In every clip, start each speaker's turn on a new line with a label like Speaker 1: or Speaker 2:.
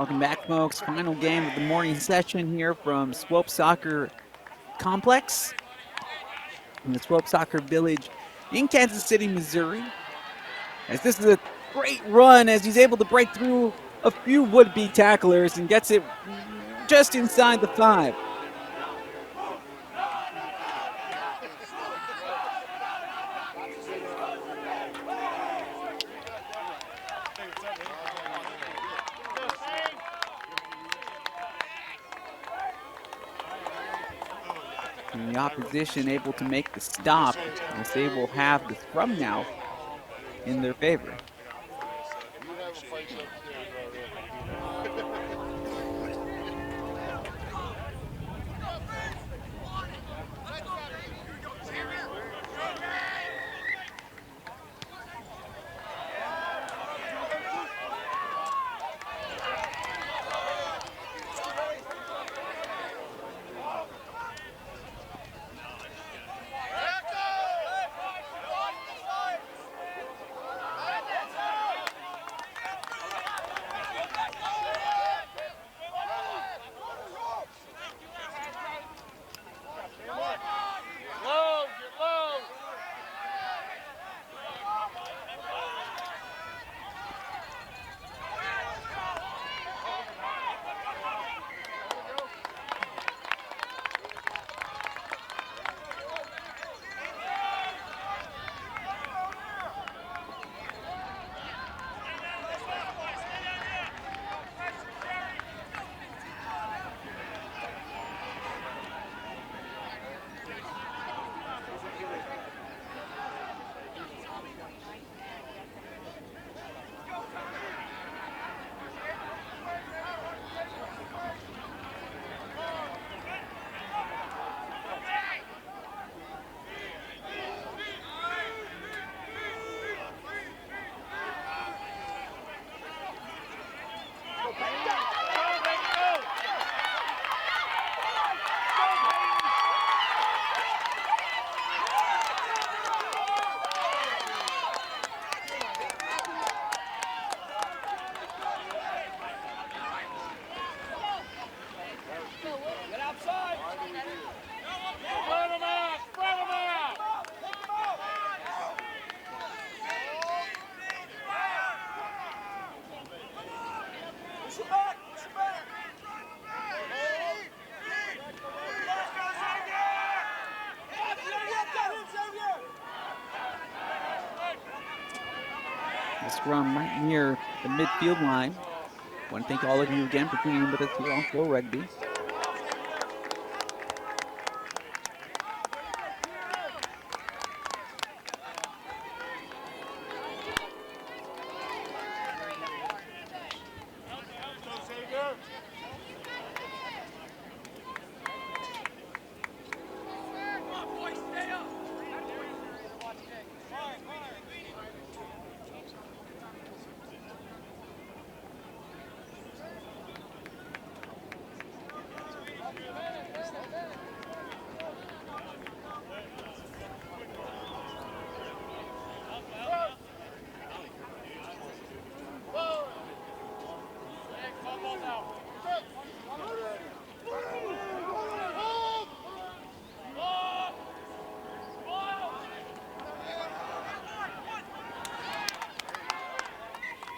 Speaker 1: Welcome back, folks. Final game of the morning session here from Swope Soccer Complex in the Swope Soccer Village in Kansas City, Missouri. As this is a great run as he's able to break through a few would-be tacklers and gets it just inside the 5. And the opposition able to make the stop as they will have the scrum now in their favor. The scrum right near the midfield line. I want to thank all of you again for tuning in with us here on Flow Rugby.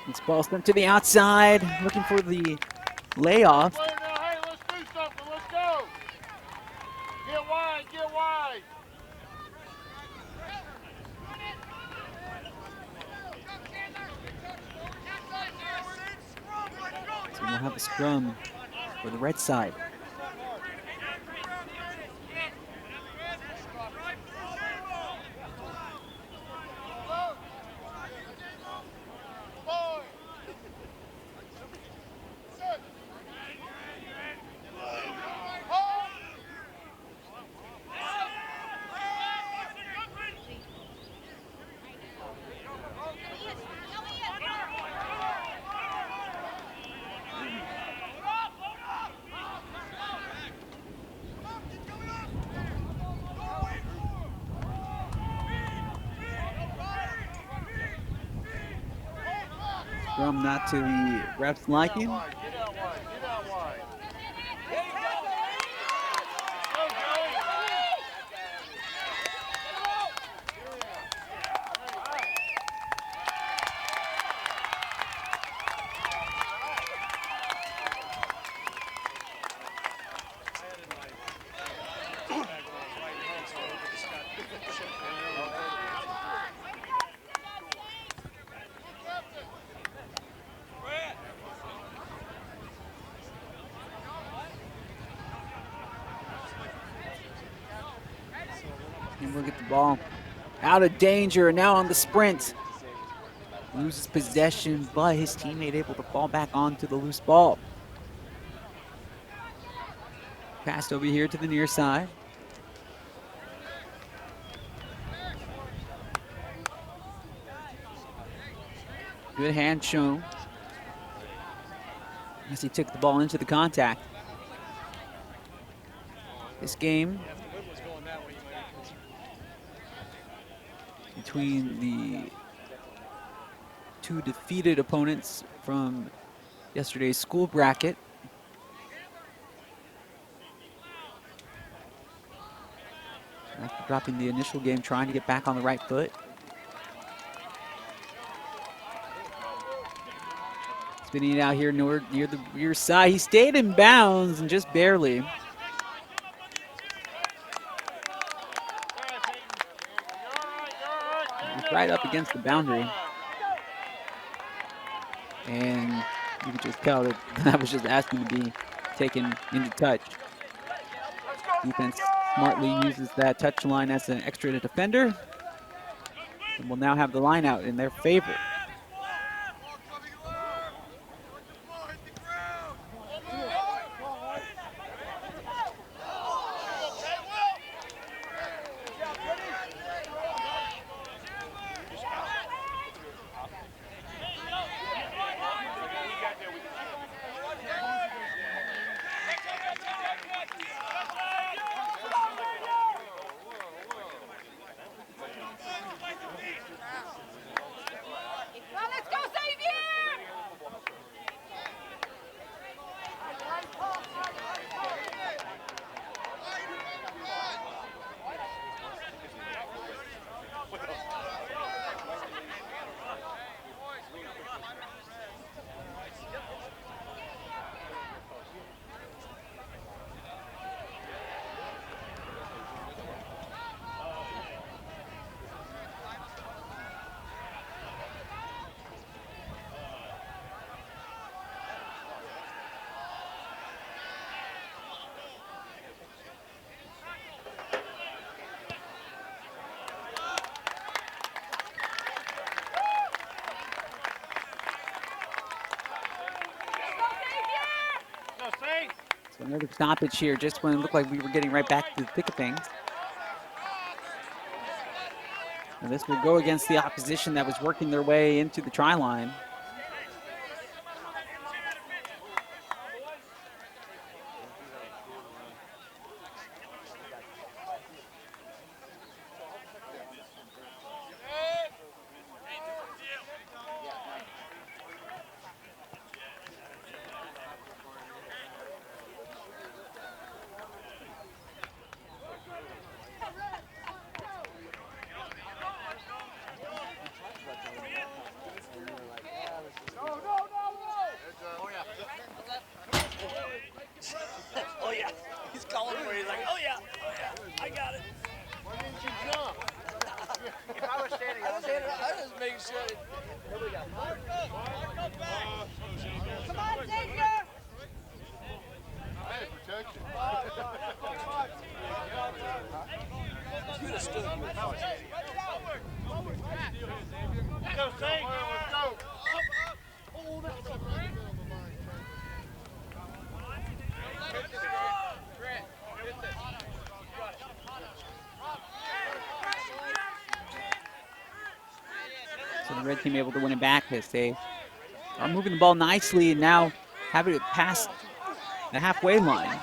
Speaker 1: This ball sent to the outside, looking for the layoff.
Speaker 2: Hey, let's do something. Let's go. Get wide. Get wide.
Speaker 1: So we'll have a scrum for the red side. Scrum not to the ref's liking. Look at the ball. Out of danger, now on the sprint. Loses possession, but his teammate able to fall back onto the loose ball. Passed over here to the near side. Good hand shown as he took the ball into the contact. This game between the two defeated opponents from yesterday's school bracket. After dropping the initial game, trying to get back on the right foot. Spinning it out here near the rear side. He stayed in bounds and just barely. He's right up against the boundary. And you could just tell that that was just asking to be taken into touch. Defense smartly uses that touch line as an extra defender. And will now have the line out in their favor. So another stoppage here, just when it looked like we were getting right back to the thick of things. And this will go against the opposition that was working their way into the try line. So the red team able to win it back as they are moving the ball nicely and now having it past the halfway line.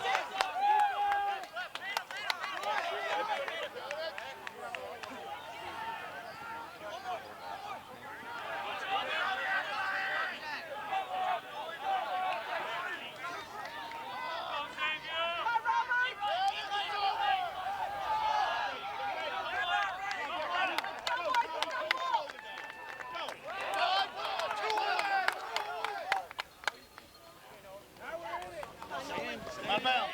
Speaker 2: My bell.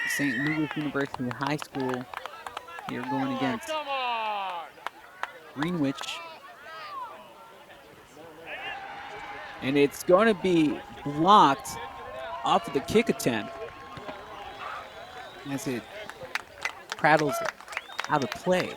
Speaker 1: St. Louis University High School here going against
Speaker 2: Come on.
Speaker 1: Greenwich. And it's going to be blocked off of the kick attempt as it prattles out of play.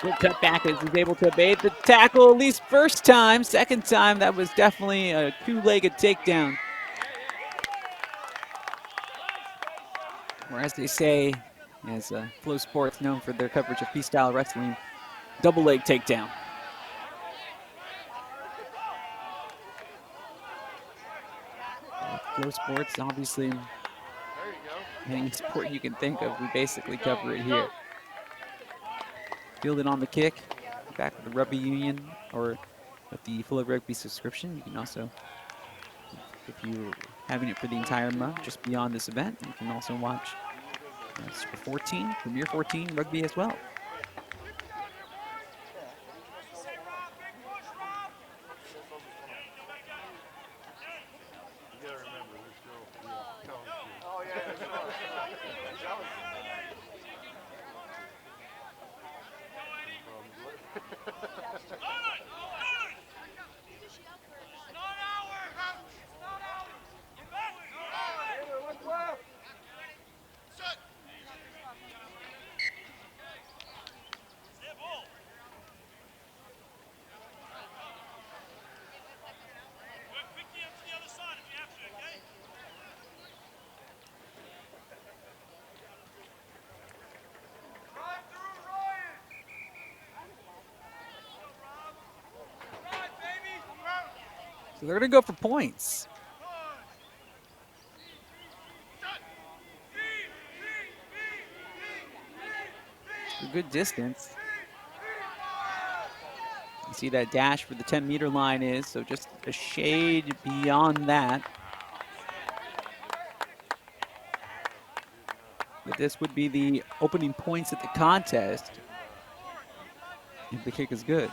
Speaker 1: Good cutback as he's able to evade the tackle, at least first time. Second time, that was definitely a two-legged takedown. Or as they say, as Flow Sports known for their coverage of freestyle wrestling, double-leg takedown. Flow Sports, obviously, any sport you can think of, we basically cover it here. Fielded on the kick, back with the Rugby Union or with the Full Rugby subscription. You can also, if you're having it for the entire month, just beyond this event, you can also watch Super 14, Premier 14 Rugby as well. So they're going to go for points. A good distance. You see that dash where the 10-meter line is, so just a shade beyond that. But this would be the opening points at the contest if the kick is good.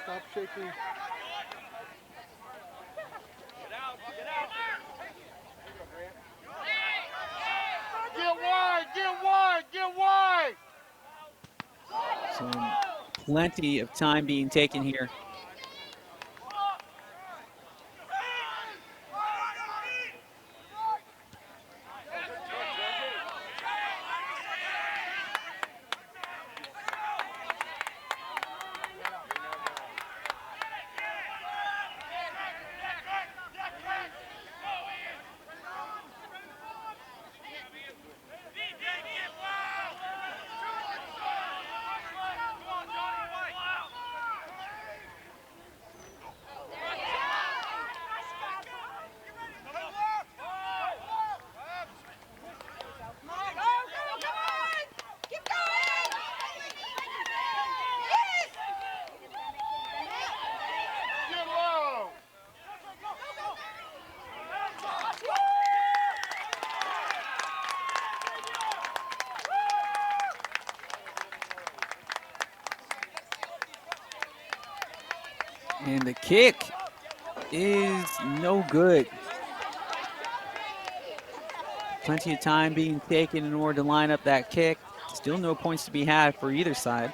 Speaker 2: Stop shaking. Get wide, get wide, get wide.
Speaker 1: So plenty of time being taken here. And the kick is no good. Plenty of time being taken in order to line up that kick. Still no points to be had for either side.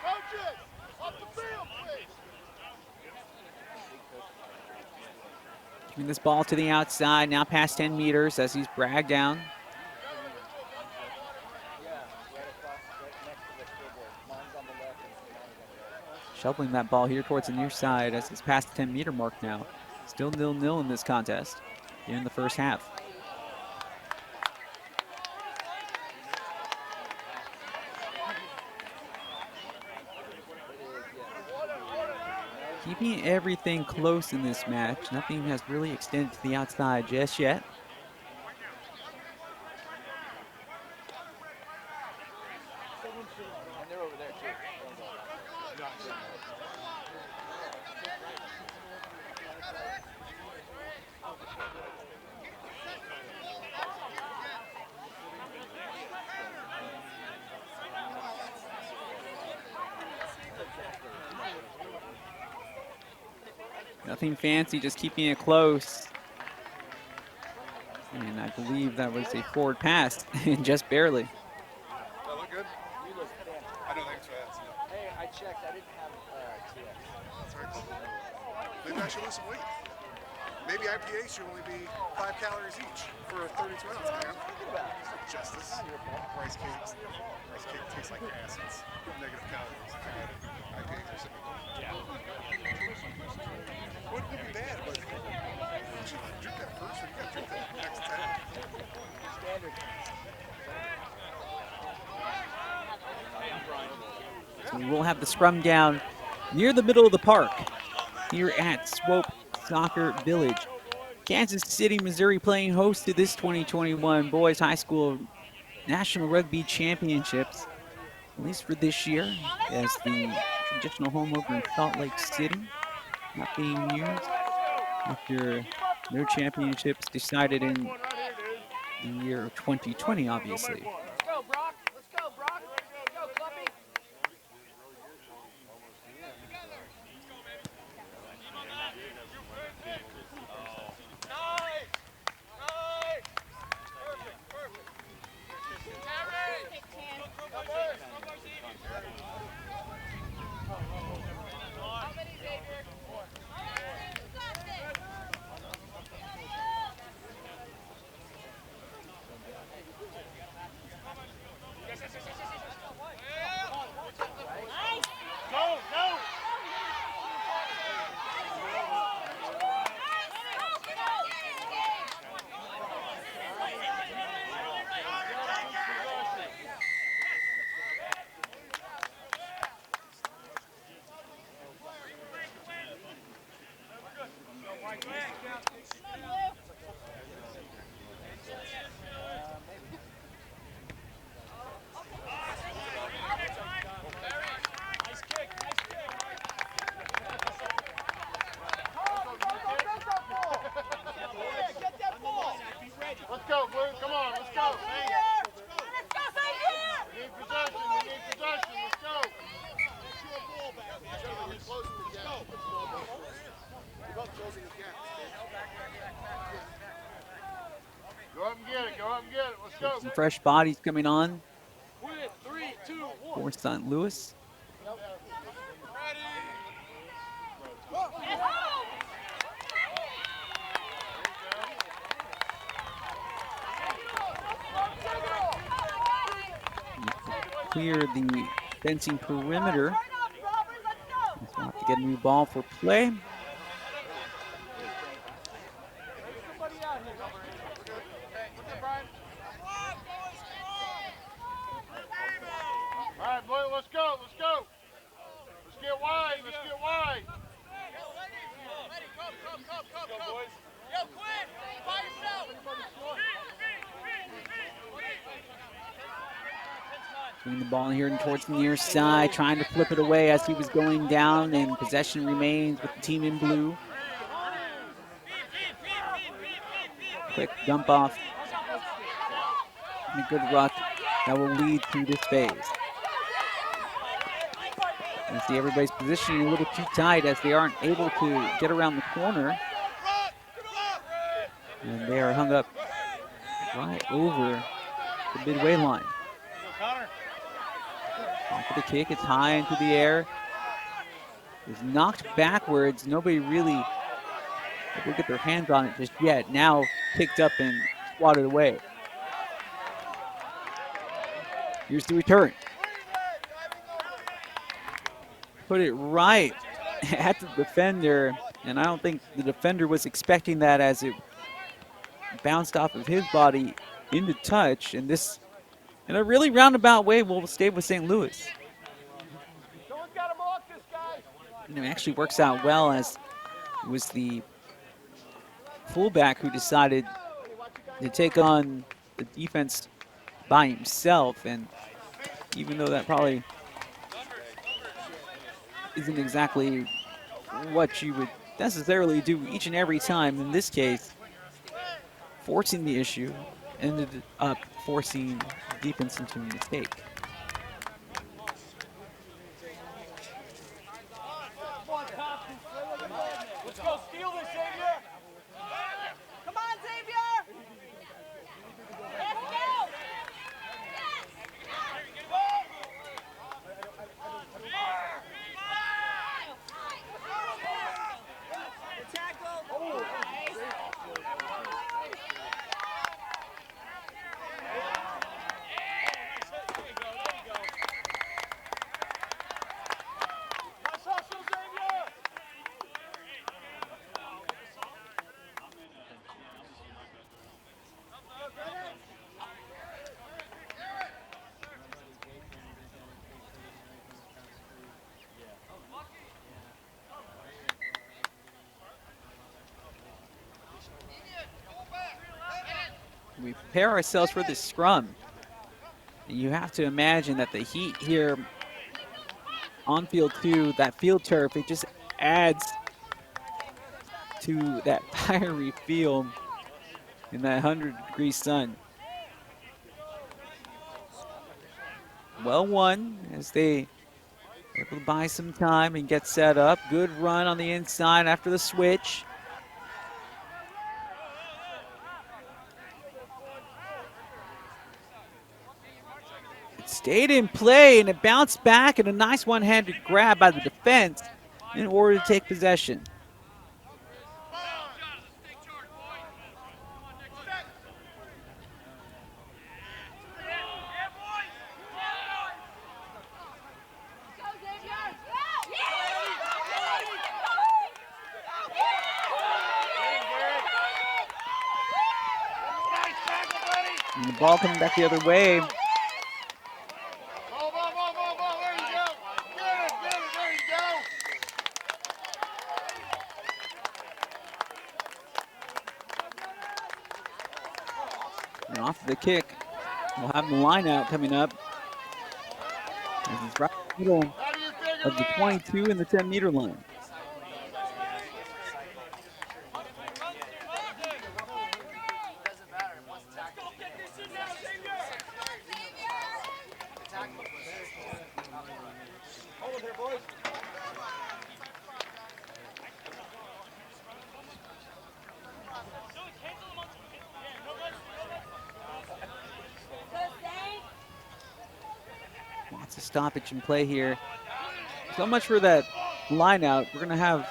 Speaker 2: Coaches, off the field, please.
Speaker 1: Giving this ball to the outside, now past 10 meters as he's bragged down. Shoveling that ball here towards the near side as it's past the 10-meter mark now. Still 0-0 in this contest here in the first half. Keeping everything close in this match. Nothing has really extended to the outside just yet. Nothing fancy, just keeping it close. And I believe that was a forward pass, just barely.
Speaker 3: Does that look good? I don't think so.
Speaker 4: Hey, I checked. I didn't have TX.
Speaker 3: Sorry. Maybe I should lose some weight. Maybe IPA should only be 5 calories each for 32 ounces, man. It's not justice. Rice cakes. Rice cake tastes like ass. It's negative calories. IPAs are simple. Yeah. Wouldn't be bad, but you should drink that first, or you gotta drink that next time.
Speaker 4: Standard.
Speaker 1: So we will have the scrum down near the middle of the park here at Swope Soccer Village. Kansas City, Missouri playing host to this 2021 Boys High School National Rugby Championships, at least for this year, as the traditional home over in Salt Lake City, not being used after no championships decided in the year of 2020, obviously.
Speaker 4: Let's go, Brock. Let's go, Brock. Let's go, Clumpy.
Speaker 2: Let's go, Blue. Come on, let's go. We need possession. We need possession. Let's go. Go up and get it. Go up and get it. Let's go.
Speaker 1: Some fresh bodies coming on
Speaker 4: Win it. 3, 2, 1.
Speaker 1: for St. Louis. Clear the fencing perimeter. So we'll have to get a new ball for play.
Speaker 2: All right, Blue. Let's go. Let's go. Let's get wide. Let's get wide.
Speaker 1: Bring the ball here and towards the near side, trying to flip it away as he was going down, and possession remains with the team in blue. Quick dump off and a good ruck that will lead through this phase. You see everybody's positioning a little too tight as they aren't able to get around the corner. And they are hung up right over the midway line. Off of the kick, it's high into the air. It's knocked backwards. Nobody really able to get their hands on it just yet. Now picked up and swatted away. Here's the return. Put it right at the defender, and I don't think the defender was expecting that as it bounced off of his body into touch, and this, in a really roundabout way, will stay with St. Louis. And it actually works out well, as it was the fullback who decided to take on the defense by himself, and even though that probably isn't exactly what you would necessarily do each and every time, in this case, forcing the issue ended up forcing defense into a mistake.
Speaker 2: Let's go steal this, Xavier! Come on, Xavier! Let's go!
Speaker 1: We prepare ourselves for this scrum. And you have to imagine that the heat here on field 2, that field turf, it just adds to that fiery feel in that 100-degree sun. Well won as they are able to buy some time and get set up. Good run on the inside after the switch. It stayed in play and it bounced back, and a nice one-handed grab by the defense in order to take possession. And the ball coming back the other way.
Speaker 2: There you go! Get it, there you go!
Speaker 1: And off the kick, we'll have the line out coming up. This is right in the middle
Speaker 2: How do you figure
Speaker 1: of the
Speaker 2: that?
Speaker 1: 22 and the 10-meter line. Lots of stoppage in play here. So much for that line out. We're going to have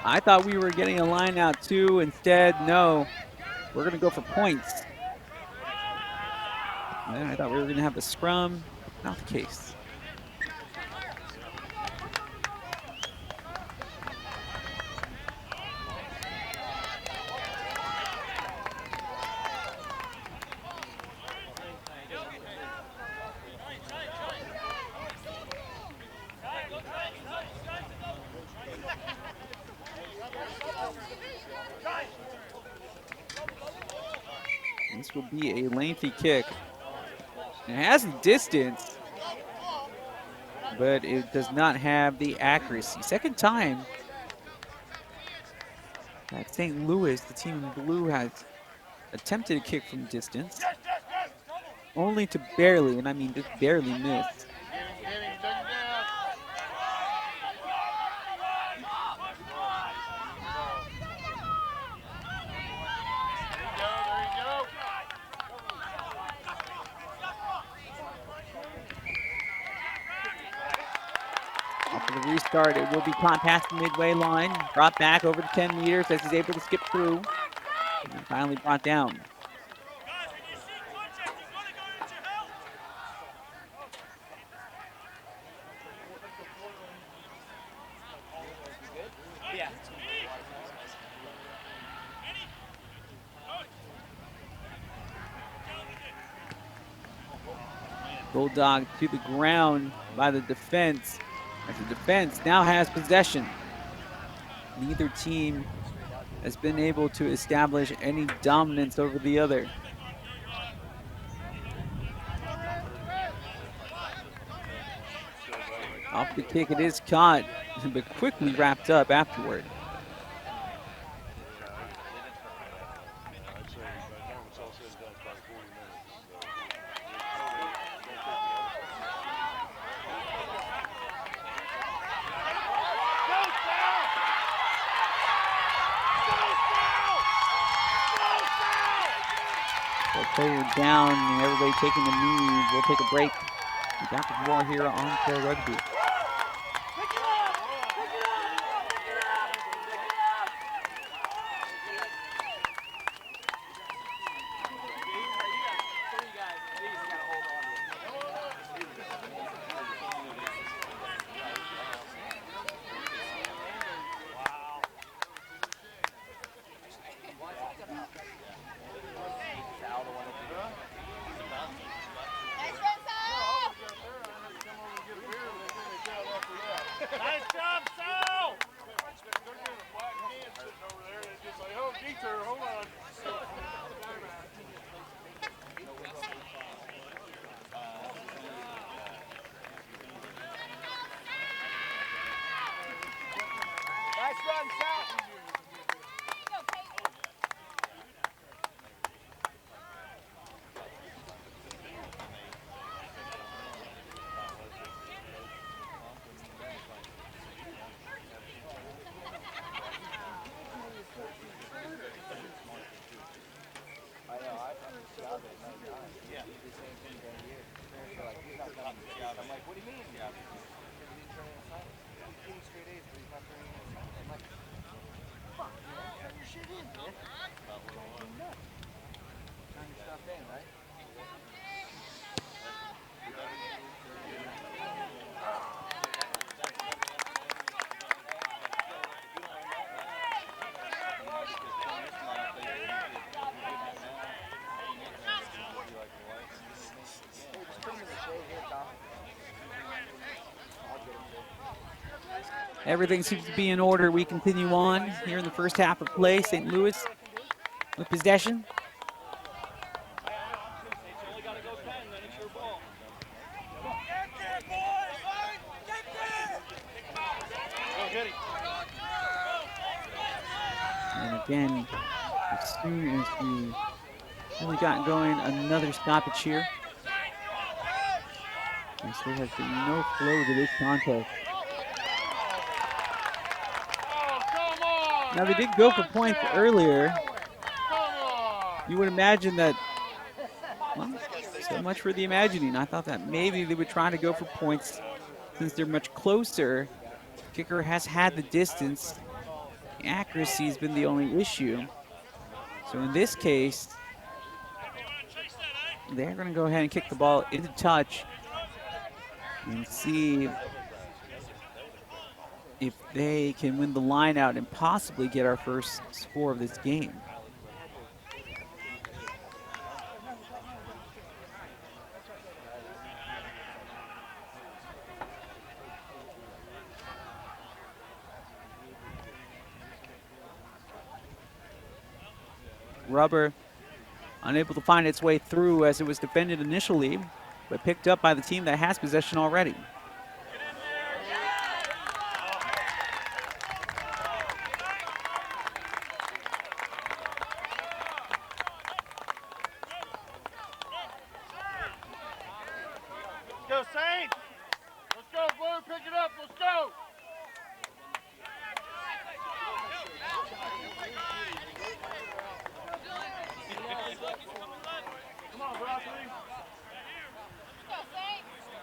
Speaker 1: I thought we were getting a line out too. Instead, no. We're going to go for points. And I thought we were going to have a scrum. Not the case. This will be a lengthy kick. It has the distance, but it does not have the accuracy. Second time that St. Louis, the team in blue, has attempted a kick from distance, only to barely, and I mean just barely miss.
Speaker 2: Get him, take him down.
Speaker 1: start. It will be caught past the midway line, brought back over the 10 meters as he's able to skip through, and finally brought down. Bulldog to the ground by the defense, as the defense now has possession. Neither team has been able to establish any dominance over the other. Off the kick, it is caught, but quickly wrapped up afterward. Player down and everybody taking the knee. We'll take a break. We got the ball here on Pro Rugby. Everything seems to be in order. We continue on here in the first half of play. St. Louis with possession. And again, as soon as we really got going, another stoppage here. And so there has been no flow to this contest. Now they did go for points earlier. You would imagine that, well, so much for the imagining. I thought that maybe they would try to go for points since they're much closer. Kicker has had the distance. The accuracy has been the only issue. So in this case, they're going to go ahead and kick the ball into touch and see if they can win the line out and possibly get our first score of this game. Rubber unable to find its way through as it was defended initially, but picked up by the team that has possession already.
Speaker 2: Let's go, Saints! Let's go, Blue, pick it up, let's go!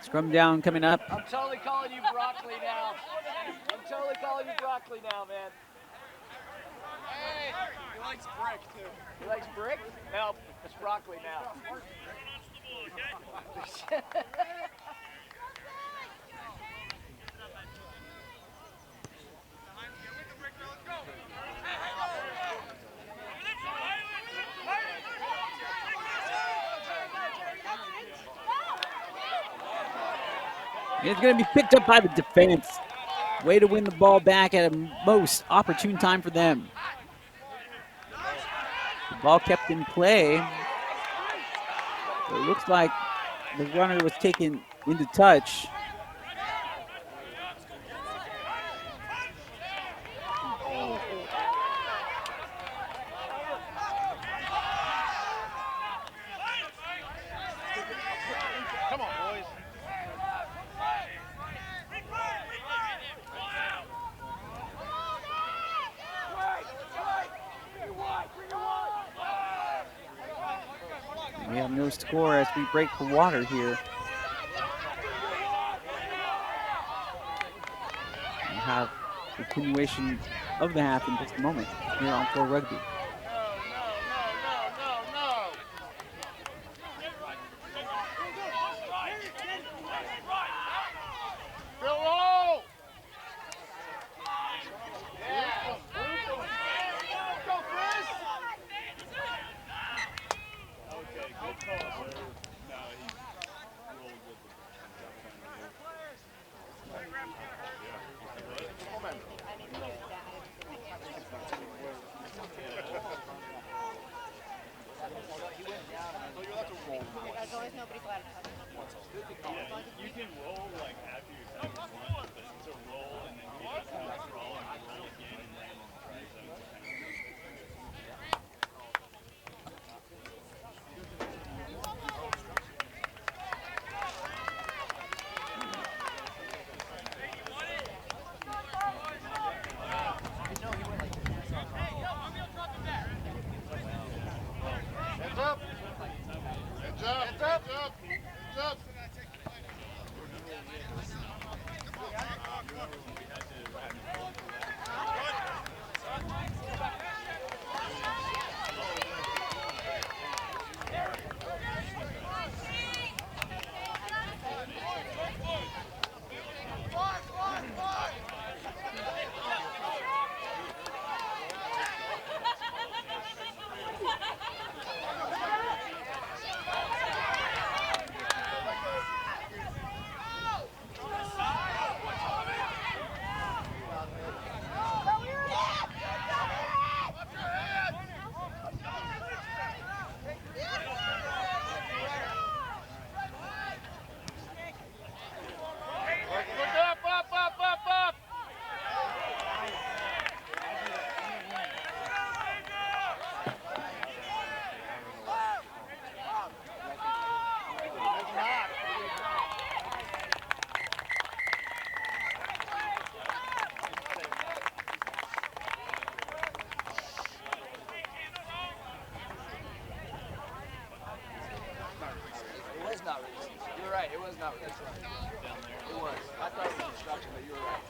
Speaker 1: Scrum down coming up.
Speaker 4: I'm totally calling you broccoli now. I'm totally calling you broccoli now, man.
Speaker 3: Hey, he likes brick too.
Speaker 4: He likes brick? No, it's broccoli now.
Speaker 1: It's going to be picked up by the defense. Way to win the ball back at a most opportune time for them. The ball kept in play. It looks like the runner was taken into touch.
Speaker 2: Come on, boys.
Speaker 1: We have no score as we break for water here. We'll have the continuation of the half in just a moment here on Floor Rugby.
Speaker 2: No. Bill roll. Yeah. Go, Chris.
Speaker 5: Okay, good call. No, he's really good.
Speaker 6: As long as nobody's allowed to touch it.
Speaker 5: You can roll like after your time is one, but to roll and then get a fast roll and roll again and land on the try zone is kind of
Speaker 2: Hands up. Hands up. Hands up. Hands up. Up.
Speaker 4: It was not released. You're right, it was not released. It was. I thought it was instruction, but you were right.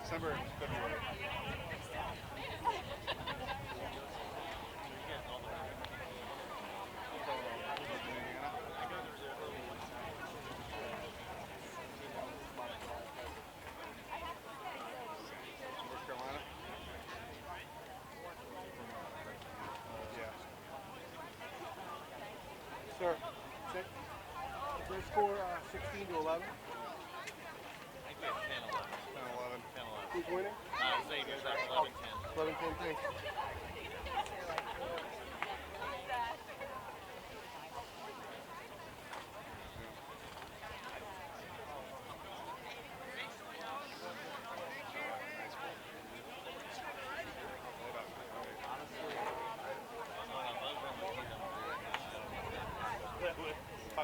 Speaker 3: December and February. North Carolina? Yeah.
Speaker 7: Sir, first score 16 to 11.
Speaker 3: 10-11.
Speaker 7: Who's winning?
Speaker 5: Xavier's at 11-10.
Speaker 7: 11 10 thanks.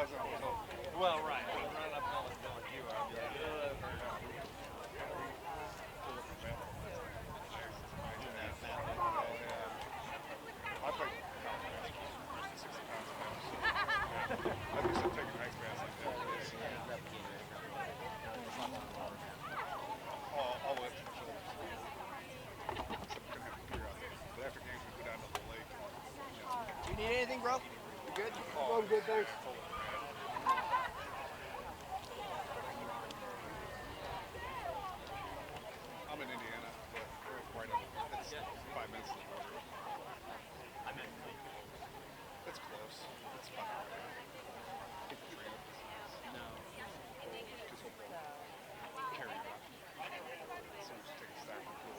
Speaker 3: was told.
Speaker 5: Well, right. I was running up and almost going like you are. I'd be like,
Speaker 3: I played college basketball, 60 pounds of bench. I used to take ice baths like that. All the way up to my shoulders. Except we couldn't have beer out there. But after games, we'd go down to the lake and,
Speaker 4: Do you need anything, bro? You good?
Speaker 7: Oh, I'm good, thanks.
Speaker 3: I'm in Indiana, but we're right up. It's 5 minutes to the border. It's close. It's fun. Take the train up. No. Just carry it up. So we just take a stack of food.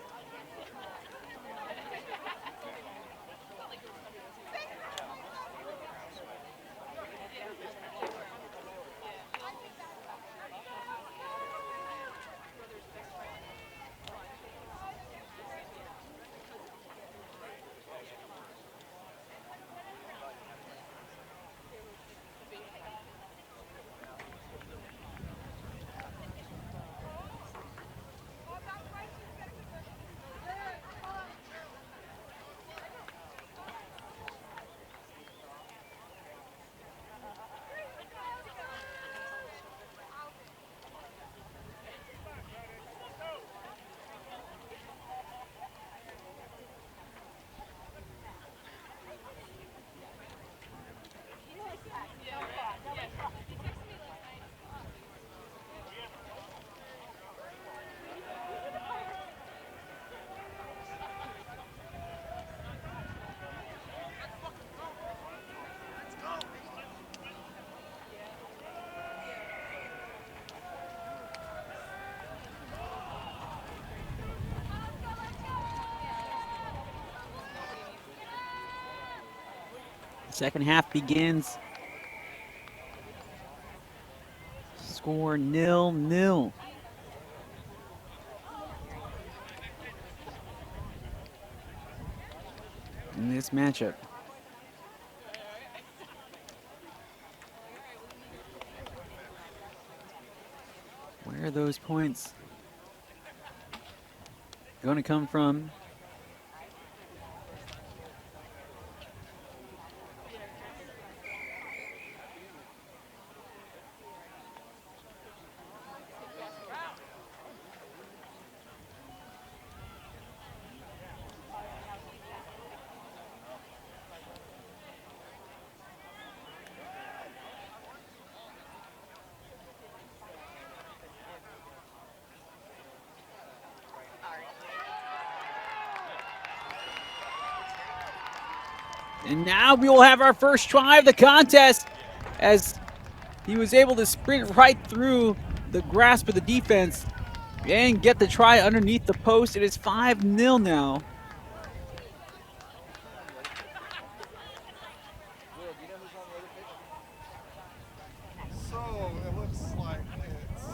Speaker 1: Second half begins. Score 0-0. In this matchup. Where are those points going to come from? And now we will have our first try of the contest as he was able to sprint right through the grasp of the defense and get the try underneath the post. It is 5-0 now.
Speaker 3: So it looks like it's.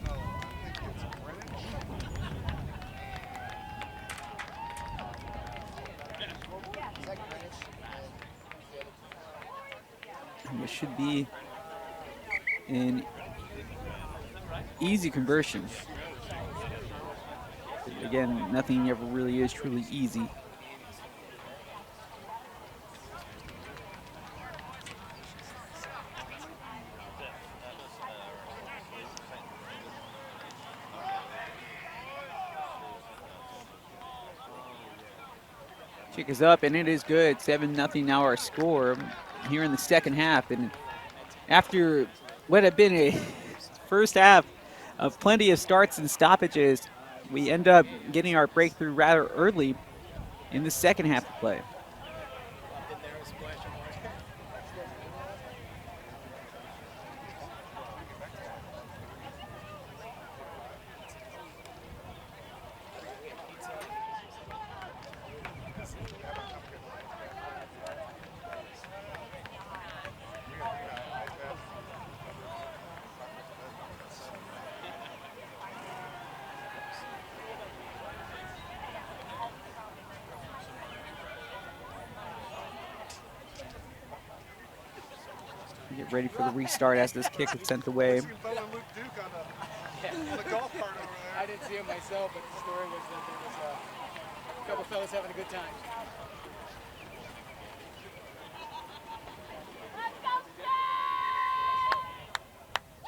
Speaker 3: No, I think it's Greenwich.
Speaker 1: This should be an easy conversion. Again, nothing ever really is truly easy. Kick is up, and it is good. 7-0 now our score here in the second half. And after what had been a first half of plenty of starts and stoppages, we end up getting our breakthrough rather early in the second half of play. Get ready for the restart as this kick is sent away.
Speaker 3: I've seen Bo and Luke Duke on the golf cart over there.
Speaker 7: I didn't see him myself, but the story was that there was a couple fellas having a good time.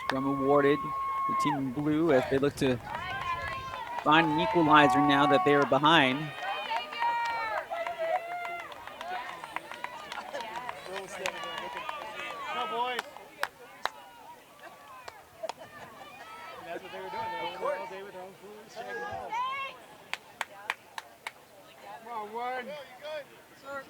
Speaker 1: Scrum awarded to Team in Blue as they look to find an equalizer now that they are behind.
Speaker 7: Bill was standing there looking.
Speaker 2: Come on, boys.
Speaker 7: And that's what they were doing. They were all day with their own food, shagging balls. Come on, one. Sir.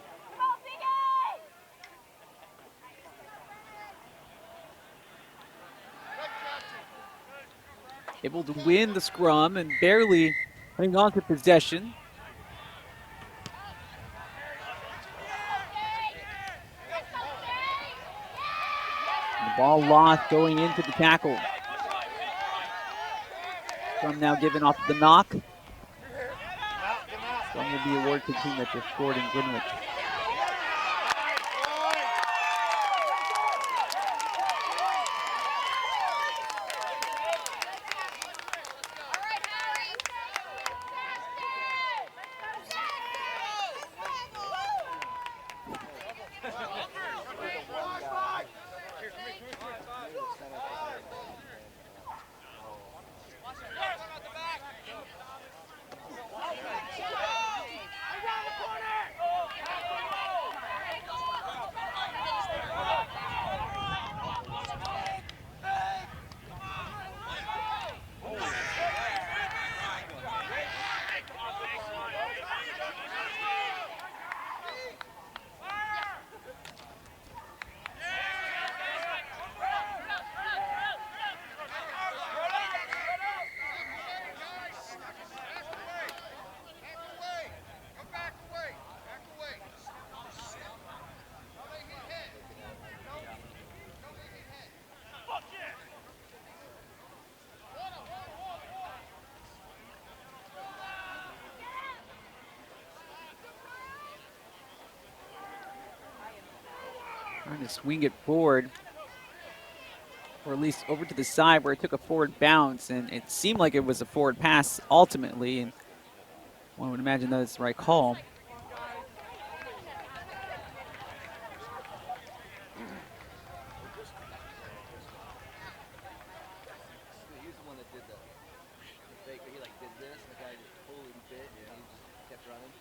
Speaker 1: Able to win the scrum and barely hang on to possession. The ball lost going into the tackle. Scrum now given off the knock. Scrum will be awarded to the team that just scored in Greenwich. Trying to swing it forward, or at least over to the side where it took a forward bounce, and it seemed like it was a forward pass ultimately, and one would imagine that's the right call.
Speaker 4: He was the one that did the fake. He like did this, and the guy just totally bit, and he just kept running.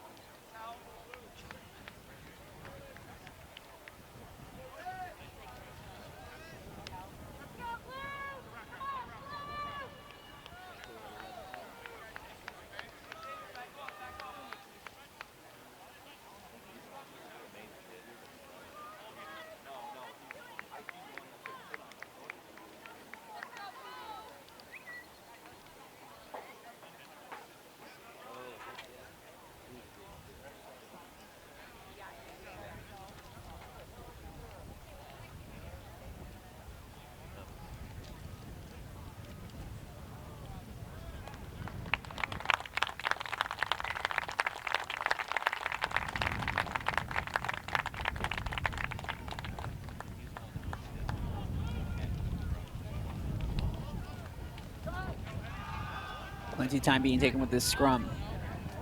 Speaker 1: Plenty of time being taken with this scrum.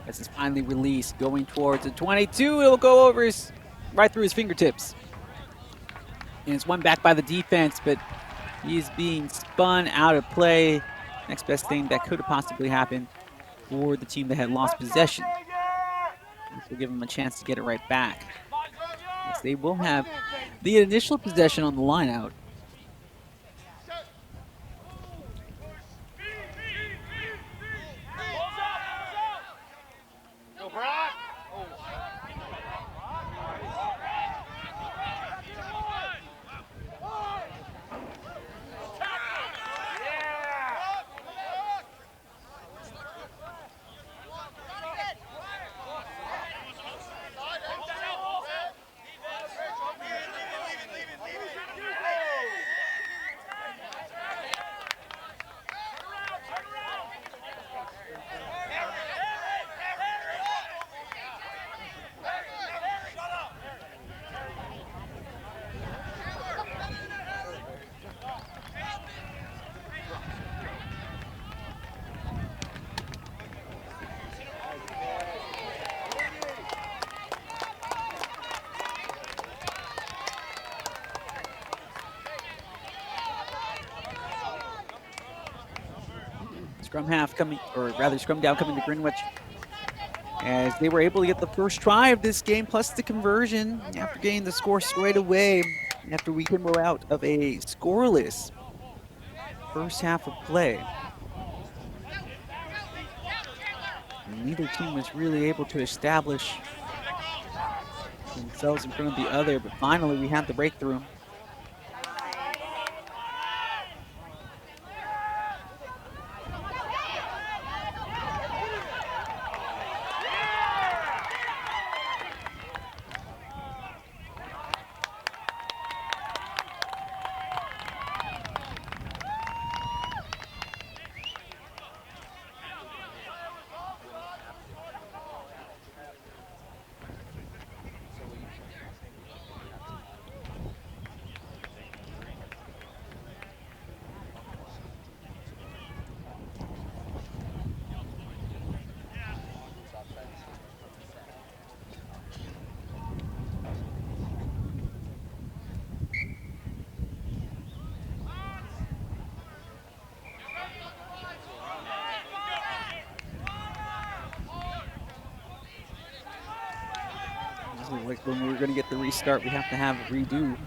Speaker 1: As it's finally released, going towards the 22. It'll go over right through his fingertips. And it's won back by the defense, but he's being spun out of play. Next best thing that could have possibly happened for the team that had lost possession. This will give them a chance to get it right back. Yes, they will have the initial possession on the line out. scrum half coming, or rather scrum down coming to Greenwich, as they were able to get the first try of this game plus the conversion after getting the score straight away after we came out of a scoreless first half of play. And neither team was really able to establish themselves in front of the other, but finally we had the breakthrough. Like when we're going to get the restart, we have to have a redo.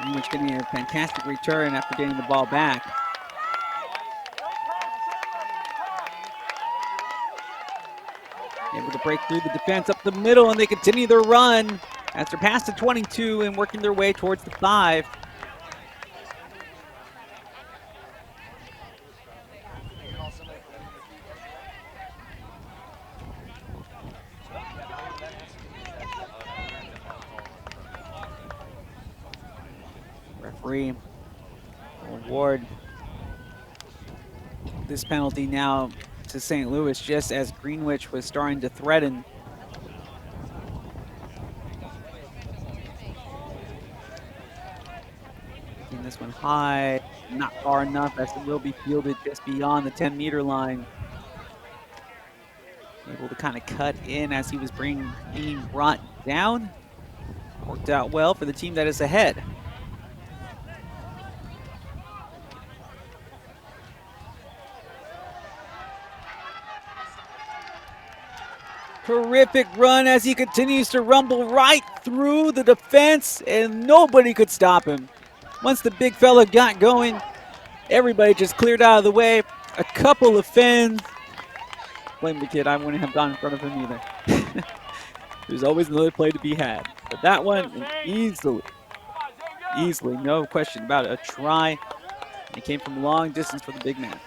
Speaker 1: Greenwich getting a fantastic return after getting the ball back. Able to break through the defense up the middle, and they continue their run as they're past the 22 and working their way towards the 5. Referee will award this penalty now to St. Louis, just as Greenwich was starting to threaten. Taking this one high, not far enough as it will be fielded just beyond the 10-meter line. Able to kind of cut in as he was being brought down. Worked out well for the team that is ahead. Terrific run as he continues to rumble right through the defense, and nobody could stop him. Once the big fella got going, everybody just cleared out of the way. A couple of fins. Blame the kid, I wouldn't have gone in front of him either. There's always another play to be had. But that one, easily, no question about it, a try. It came from long distance for the big man.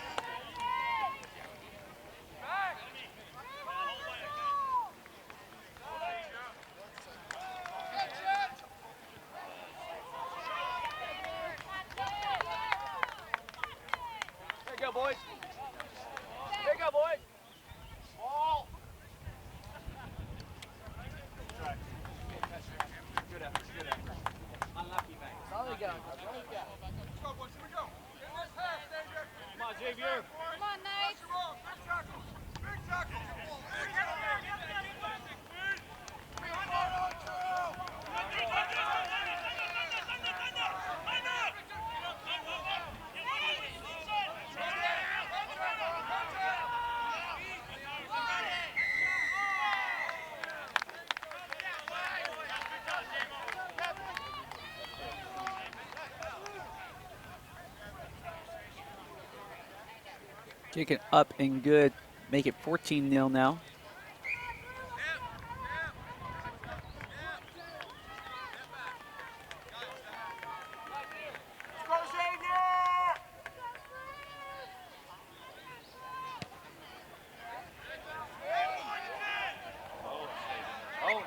Speaker 1: Kick it up and good. Make it 14-0 now.
Speaker 4: Oh,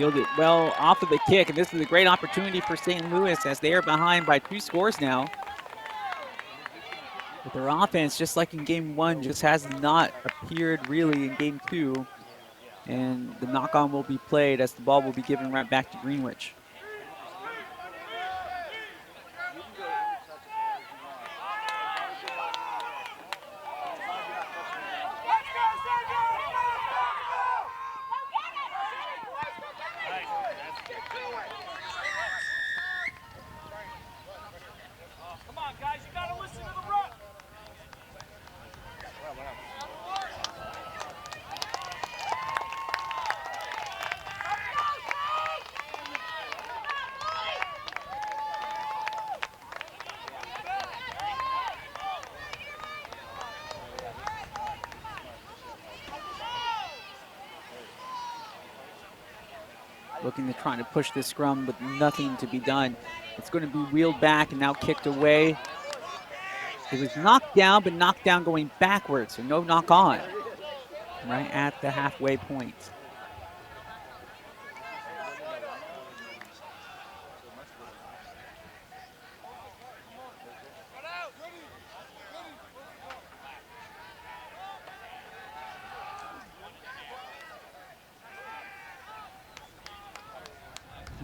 Speaker 1: Fielded well off of the kick, and this is a great opportunity for St. Louis as they are behind by 2 scores now. But their offense, just like in game 1, just has not appeared really in game 2. And the knock-on will be played as the ball will be given right back to Greenwich. Looking to try to push this scrum, but nothing to be done. It's going to be wheeled back and now kicked away. It was knocked down, but knocked down going backwards, so no knock on. Right at the halfway point.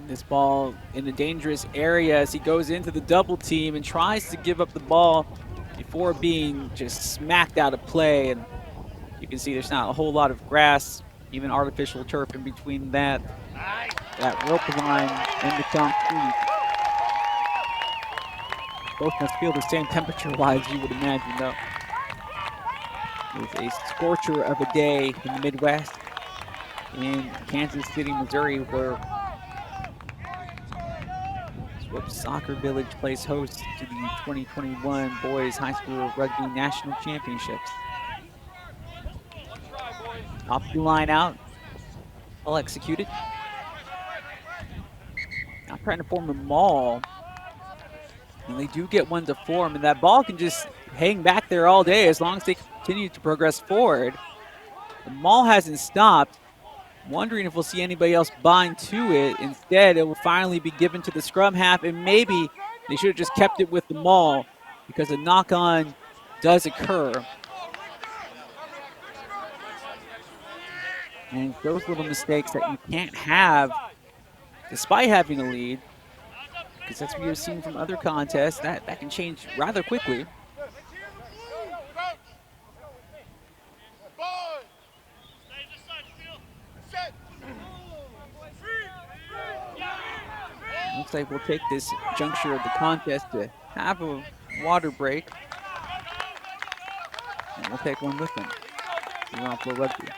Speaker 1: This ball in a dangerous area as he goes into the double team and tries to give up the ball before being just smacked out of play. And you can see there's not a whole lot of grass, even artificial turf in between that rope line and the concrete. Both must feel the same temperature-wise, you would imagine, though. It's a scorcher of a day in the Midwest in Kansas City, Missouri, where SLUH Soccer Village plays host to the 2021 Boys High School Rugby National Championships. Off the line out, well executed. Now trying to form a maul. And they do get one to form, and that ball can just hang back there all day as long as they continue to progress forward. The maul hasn't stopped. Wondering if we'll see anybody else bind to it. Instead, it will finally be given to the scrum half, and maybe they should have just kept it with the maul because a knock-on does occur. And those little mistakes that you can't have despite having a lead, because that's what you've seen from other contests, that can change rather quickly. Looks like we'll take this juncture of the contest to have a water break. And we'll take one with them. We're on for rugby.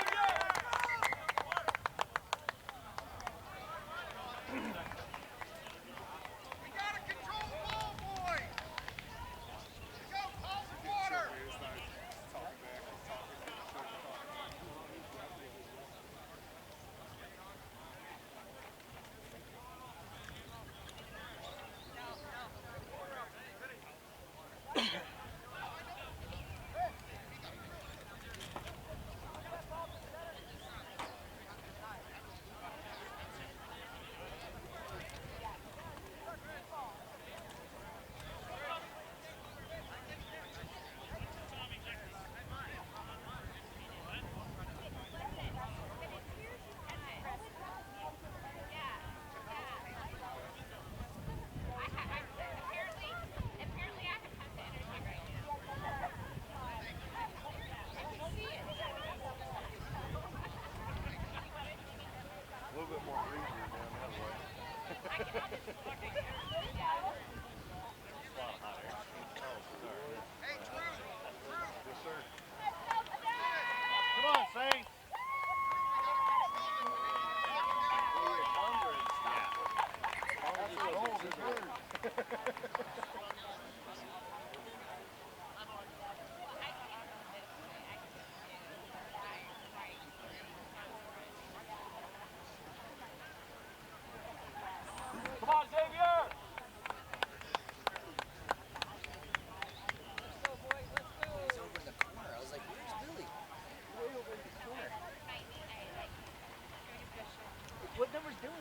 Speaker 4: What number's doing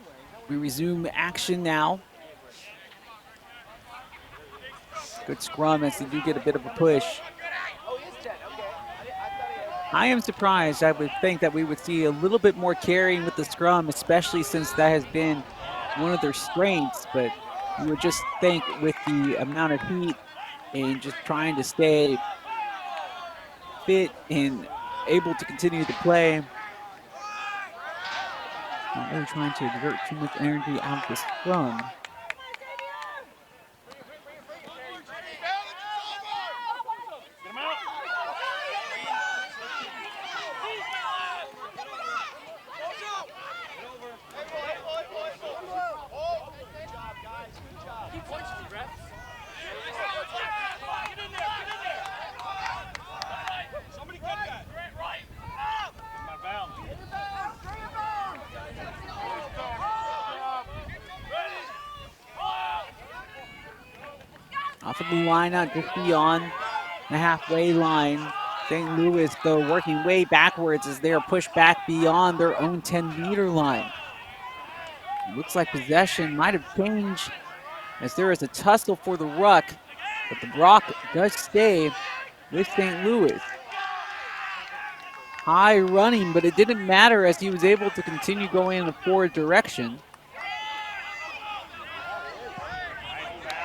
Speaker 1: We resume action now. Good scrum as they do get a bit of a push. I am surprised. I would think that we would see a little bit more carrying with the scrum, especially since that has been one of their strengths. But you would just think with the amount of heat and just trying to stay fit and able to continue to play, not really trying to exert too much energy out of the scrum. Off of the line out just beyond the halfway line. St. Louis, though, working way backwards as they are pushed back beyond their own 10-meter line. Looks like possession might have changed as there is a tussle for the ruck, but the rock does stay with St. Louis. High running, but it didn't matter as he was able to continue going in a forward direction.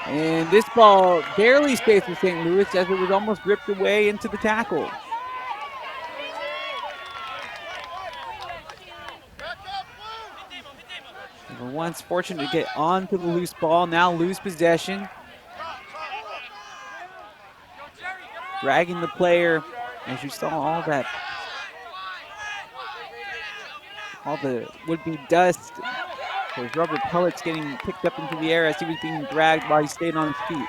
Speaker 1: And this ball barely stays with St. Louis as it was almost ripped away into the tackle. They were once fortunate to get onto the loose ball, now lose possession. Dragging the player, as you saw all the would-be dust, those rubber pellets getting picked up into the air as he was being dragged while he stayed on his feet.
Speaker 2: Way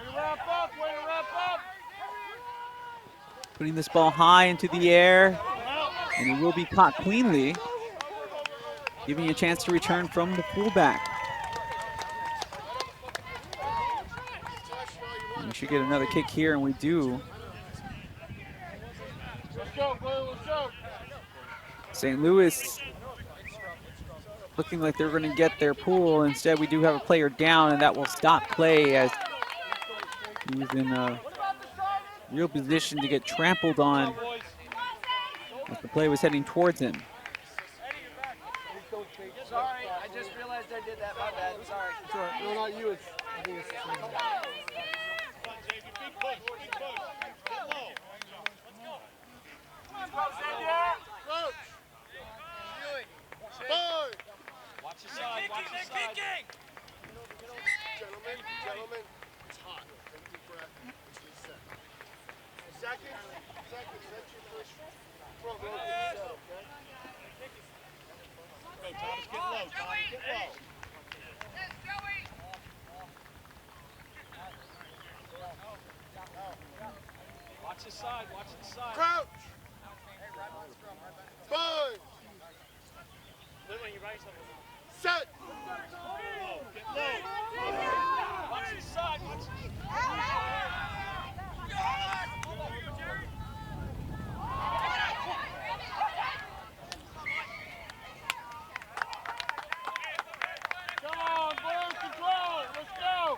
Speaker 2: to wrap up, way to wrap up.
Speaker 1: Putting this ball high into the air, and it will be caught cleanly, giving you a chance to return from the fullback. And we should get another kick here, and we do.
Speaker 2: Let's go, Blue, let's go.
Speaker 1: St. Louis looking like they're going to get their pool. Instead, we do have a player down, and that will stop play as he was in a real position to get trampled on as the play was heading towards him.
Speaker 4: Sorry, I just realized I did that. My bad. Sorry.
Speaker 7: Sorry, no, not you. I think it's
Speaker 5: Watch the side, watch the side.
Speaker 3: Gentlemen, it's hot. Take a deep breath. Let's reset. Second, set your first front row set, okay?
Speaker 5: Go, Thomas, get low, Thomas, get low. Watch the side, watch the side.
Speaker 3: Crouch! Spine! Set!
Speaker 5: Get low. Watch the side, watch the side.
Speaker 2: Come on, Blue, control, let's go.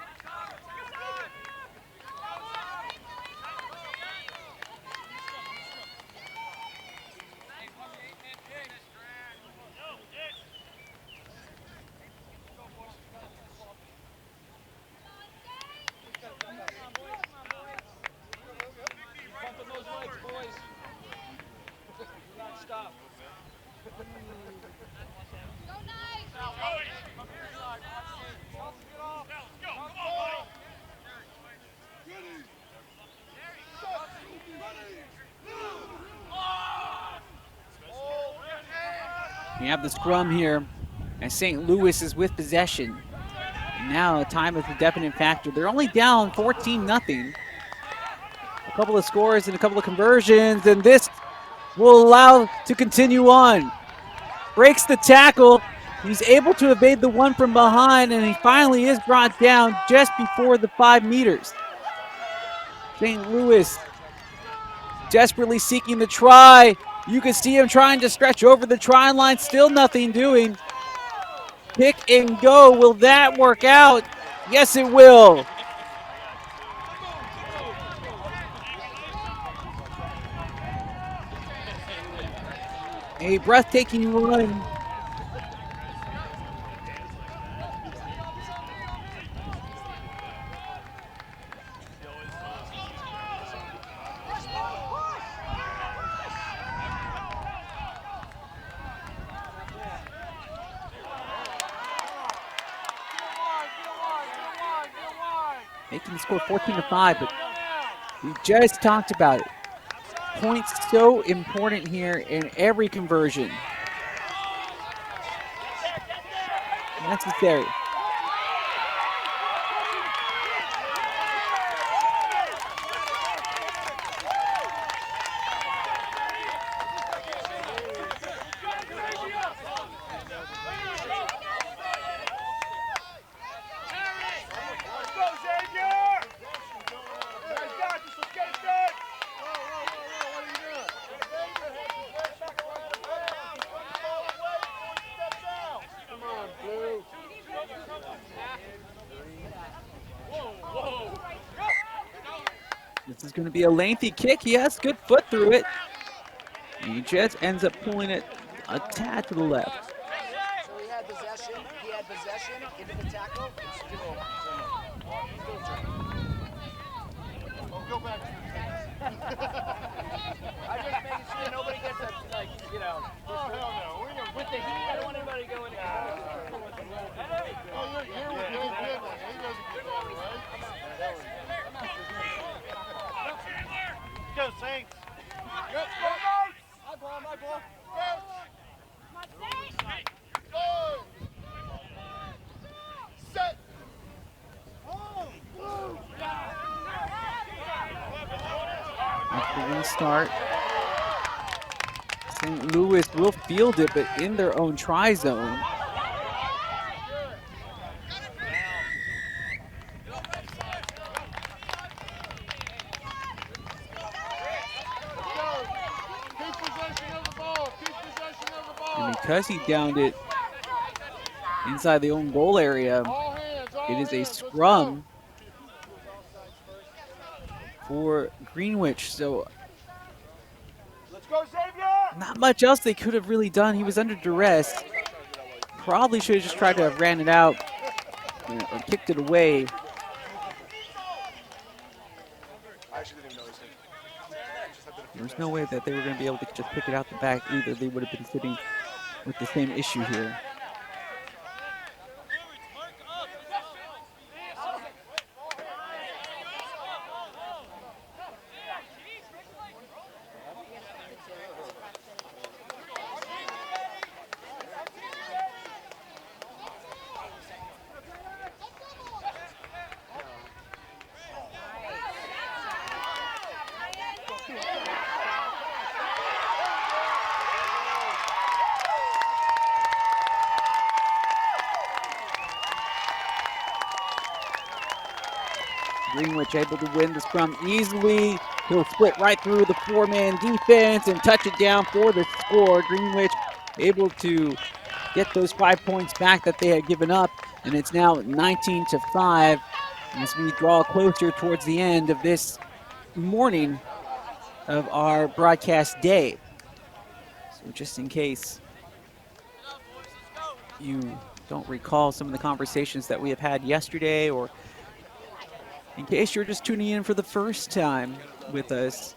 Speaker 5: Pumping those legs, boys. Do not stop.
Speaker 1: We have the scrum here, and St. Louis is with possession. And now time is a definite factor. They're only down 14-0. A couple of scores and a couple of conversions, and this will allow to continue on. Breaks the tackle. He's able to evade the one from behind, and he finally is brought down just before the 5 meters. St. Louis desperately seeking the try. You can see him trying to stretch over the try line, still nothing doing. Pick and go. Will that work out? Yes, it will. A breathtaking run. Making the score 14-5, but we just talked about it. Points so important here in every conversion. Necessary. This is going to be a lengthy kick. He has good foot through it. He just ends up pulling it a tad to the left.
Speaker 7: So he had possession into the tackle, and still.
Speaker 2: Go back.
Speaker 7: I'm just making sure nobody gets a, like, you know.
Speaker 2: Oh, hell no. We don't
Speaker 7: With the heat, I don't want anybody going.
Speaker 2: Oh, you're here with Dave Goodman. He doesn't get that, right? Go, Saints. Go,
Speaker 7: My ball, my ball.
Speaker 2: Go. Set.
Speaker 1: After the restart, St. Louis will field it, but in their own try zone.
Speaker 2: Keep possession of the ball. Keep possession of the ball.
Speaker 1: And because he downed it inside the own goal area,
Speaker 2: All hands, all
Speaker 1: it is a
Speaker 2: hands. Let's
Speaker 1: scrum for Greenwich. So
Speaker 2: Let's go, Xavier.
Speaker 1: not much else they could have really done. He was under duress. Probably should have just tried to have ran it out or kicked it away.
Speaker 3: I actually didn't even notice him.
Speaker 1: There was no way that they were going to be able to just pick it out the back either. They would have been sitting with the same issue here. Greenwich able to win the scrum easily. He'll split right through the four-man defense and touch it down for the score. Greenwich able to get those 5 points back that they had given up, and it's now 19-5 as we draw closer towards the end of this morning of our broadcast day. So just in case you don't recall some of the conversations that we have had yesterday, or in case you're just tuning in for the first time with us,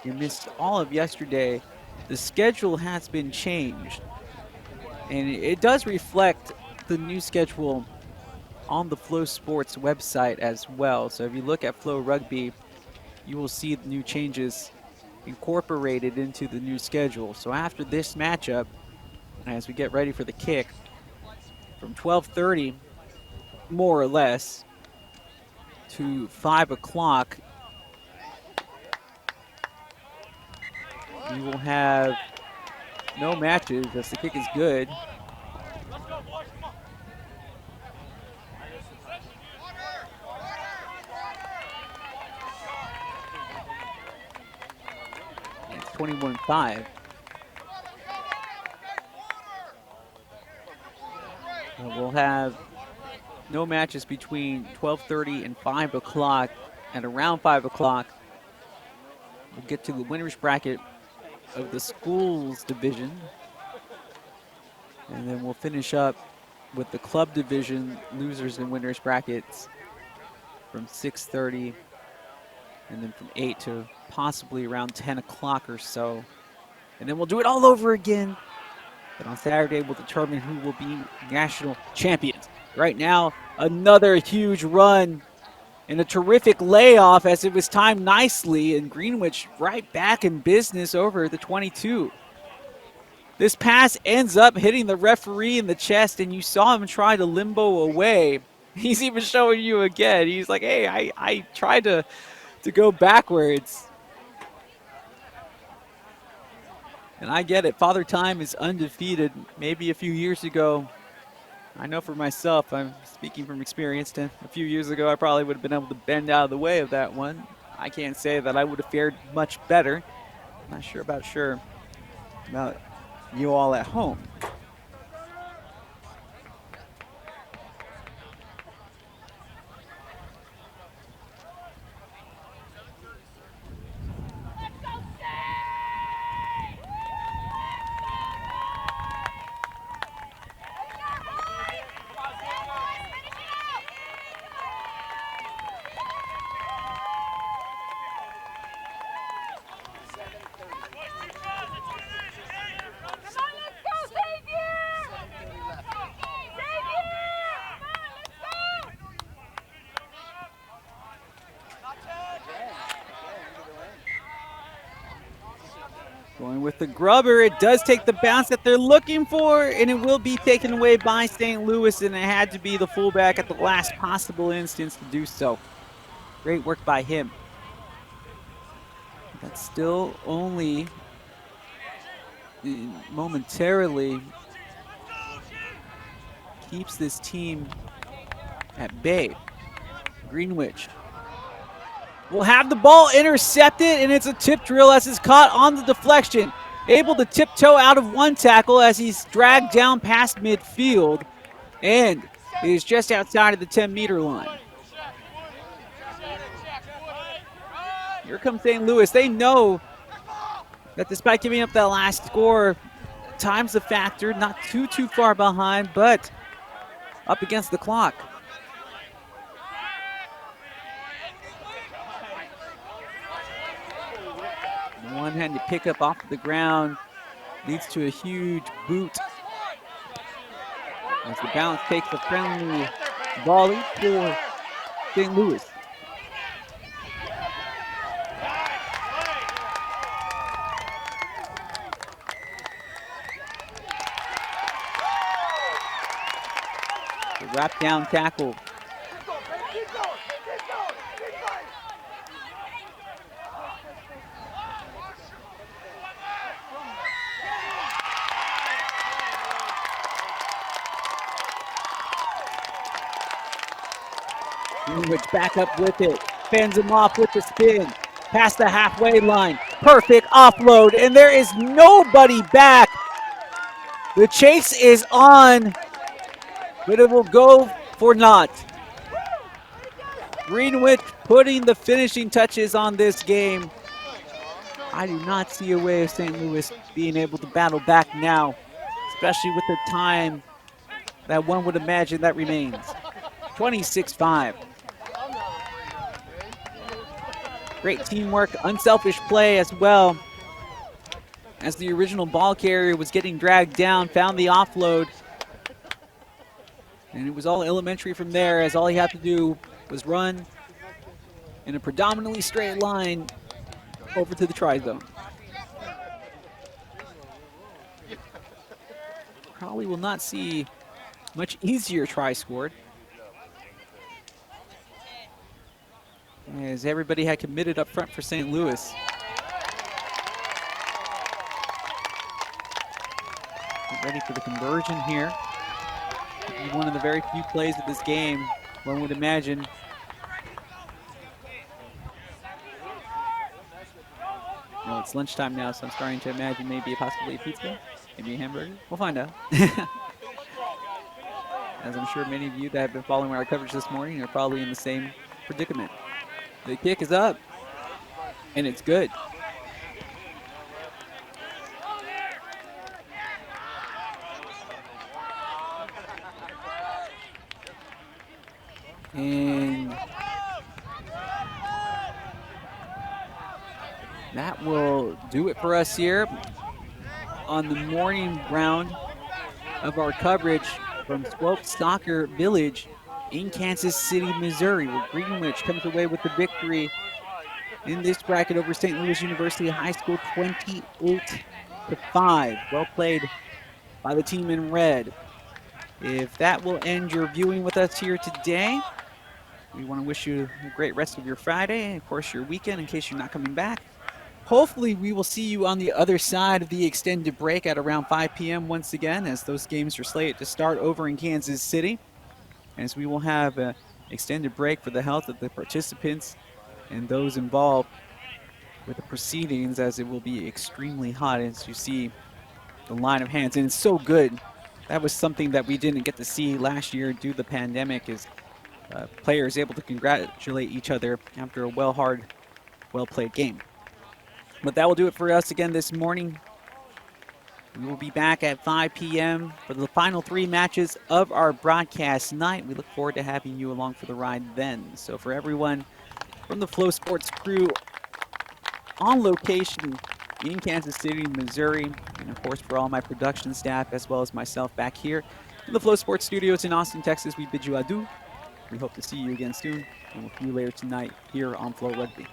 Speaker 1: you missed all of yesterday, the schedule has been changed. And it does reflect the new schedule on the Flow Sports website as well. So if you look at Flow Rugby, you will see the new changes incorporated into the new schedule. So after this matchup, as we get ready for the kick, from 12:30, more or less, to 5 o'clock, we will have no matches as the kick is good. It's 21-5. we'll have no matches between 12:30 and 5 o'clock. At around 5 o'clock, we'll get to the winner's bracket of the schools division. And then we'll finish up with the club division losers and winners brackets from 6:30 and then from 8 to possibly around 10 o'clock or so. And then we'll do it all over again. But on Saturday, we'll determine who will be national champions. Right now, another huge run and a terrific layoff as it was timed nicely, and Greenwich right back in business over the 22. This pass ends up hitting the referee in the chest, and you saw him try to limbo away. He's even showing you again. He's like, hey, I tried to go backwards. And I get it. Father Time is undefeated. Maybe a few years ago, I know for myself, I'm speaking from experience, a few years ago, I probably would have been able to bend out of the way of that one. I can't say that I would have fared much better. I'm not sure about you all at home. Going with the grubber, it does take the bounce that they're looking for, and it will be taken away by St. Louis, and it had to be the fullback at the last possible instance to do so. Great work by him. That still only momentarily keeps this team at bay. Greenwich will have the ball intercepted, and it's a tip drill as it's caught on the deflection. Able to tiptoe out of one tackle as he's dragged down past midfield, and is just outside of the 10-meter line. Here comes St. Louis. They know that despite giving up that last score, time's a factor, not too far behind, but up against the clock. One-handed pickup off the ground leads to a huge boot as the bounce takes a friendly volley for St. Louis. The wrap down tackle. Greenwich back up with it, fends him off with the spin, past the halfway line, perfect offload, and there is nobody back. The chase is on, but it will go for naught. Greenwich putting the finishing touches on this game. I do not see a way of St. Louis being able to battle back now, especially with the time that one would imagine that remains. 26-5. Great teamwork, unselfish play as well. As the original ball carrier was getting dragged down, found the offload. And it was all elementary from there, as all he had to do was run in a predominantly straight line over to the try zone. Probably will not see much easier try scored, as everybody had committed up front for St. Louis. Get ready for the conversion here. One of the very few plays of this game, one would imagine. No, it's lunchtime now, so I'm starting to imagine maybe possibly a pizza, maybe a hamburger. We'll find out. as I'm sure many of you that have been following our coverage this morning are probably in the same predicament. The kick is up, and it's good. And that will do it for us here on the morning round of our coverage from SLUH Soccer Village in Kansas City, Missouri, where Greenwich comes away with the victory in this bracket over St. Louis University High School, 28-5. Well played by the team in red. If that will end your viewing with us here today, we want to wish you a great rest of your Friday and, of course, your weekend in case you're not coming back. Hopefully, we will see you on the other side of the extended break at around 5 p.m. once again, as those games are slated to start over in Kansas City. As we will have an extended break for the health of the participants and those involved with the proceedings, as it will be extremely hot as you see the line of hands. And it's so good. That was something that we didn't get to see last year due to the pandemic, is players able to congratulate each other after a well-played game. But that will do it for us again this morning. We will be back at 5 p.m. for the final 3 matches of our broadcast night. We look forward to having you along for the ride then. So for everyone from the Flow Sports crew on location in Kansas City, Missouri, and of course for all my production staff as well as myself back here in the Flow Sports studios in Austin, Texas, we bid you adieu. We hope to see you again soon, and we'll see you later tonight here on Flow Rugby.